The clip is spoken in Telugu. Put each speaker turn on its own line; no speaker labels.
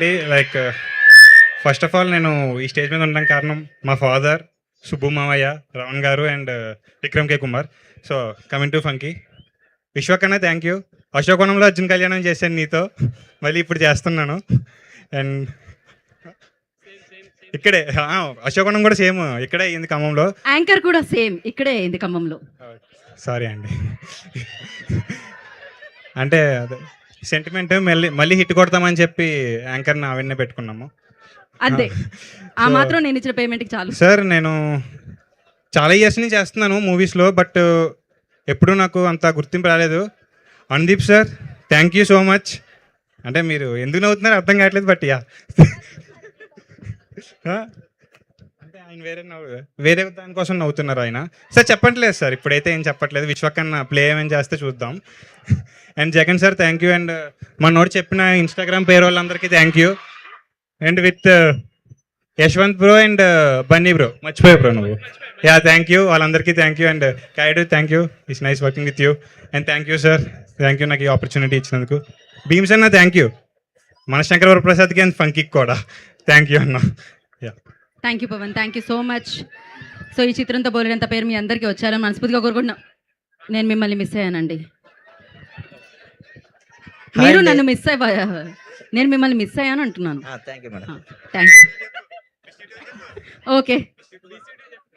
లైక్ ఫస్ట్ ఆఫ్ ఆల్ నేను ఈ స్టేజ్ మీద ఉండడానికి కారణం మా ఫాదర్, సుబ్బు మావయ్య, రావణ్ గారు and Vikram K Kumar. So coming to Funky, విశ్వకన్నా థ్యాంక్ యూ. అశోకవనంలో అర్జున్ కళ్యాణం చేశాను నీతో, మళ్ళీ ఇప్పుడు చేస్తున్నాను. అండ్ ఇక్కడే అశోకవనం కూడా సేమ్ ఇక్కడే అయింది ఖమ్మంలో.
యాంకర్ కూడా సేమ్ ఇక్కడే అయింది ఖమ్మంలో.
సారీ అండి. అంటే అదే సెంటిమెంట్ మళ్ళీ హిట్ కొడతామని చెప్పి యాంకర్ని ఆవిడనే పెట్టుకున్నాము.
అంతే, ఆ మాత్రం నేను ఇచ్చిన పేమెంట్కి చాలు.
సార్ నేను చాలా ఇయర్స్ నుంచి చేస్తున్నాను మూవీస్లో, బట్ ఎప్పుడూ నాకు అంత గుర్తింపు రాలేదు. Anudeep sir thank you so much. అంటే మీరు ఎందుకు నవ్వుతున్నారో అర్థం కావట్లేదు, బట్ యా అంటే ఆయన వేరే దానికోసం నవ్వుతున్నారు ఆయన. సార్ చెప్పట్లేదు సార్, ఇప్పుడైతే ఏం చెప్పట్లేదు. విశ్వకన్నా ప్లే ఏమేం చేస్తే చూద్దాం. And Jagan sir thank you. And మా నోటి చెప్పిన ఇన్స్టాగ్రామ్ పేరు వాళ్ళందరికీ thank you. And with Yashwant bro and Bunny bro, మర్చిపోయా బ్రో నువ్వు. యా థ్యాంక్ యూ వాళ్ళందరికీ థ్యాంక్ యూ. అండ్ కైడు thank you, it's nice working with you. And thank you sir, thank you నాకు ఈ ఆపర్చునిటీ ఇచ్చినందుకు. భీమ్స్ అన్న థ్యాంక్ యూ, మనశంకర్ వరప్రసాద్కి అండ్ ఫంకీకి కూడా థ్యాంక్ యూ అన్న. Yeah
thank you Pavan, thank you so much. So ఈ చిత్రంతో బోలేనంత పేరు మీ అందరికీ వచ్చారని మనస్ఫూర్తిగా కోరుకుంటున్నా. నేను మిమ్మల్ని మిస్ అయ్యానండి, మీరు నన్ను మిస్ అయ్యా, నేను మిమ్మల్ని మిస్ అయ్యాను అంటున్నాను.
Thank you madam.
Thanks. Okay.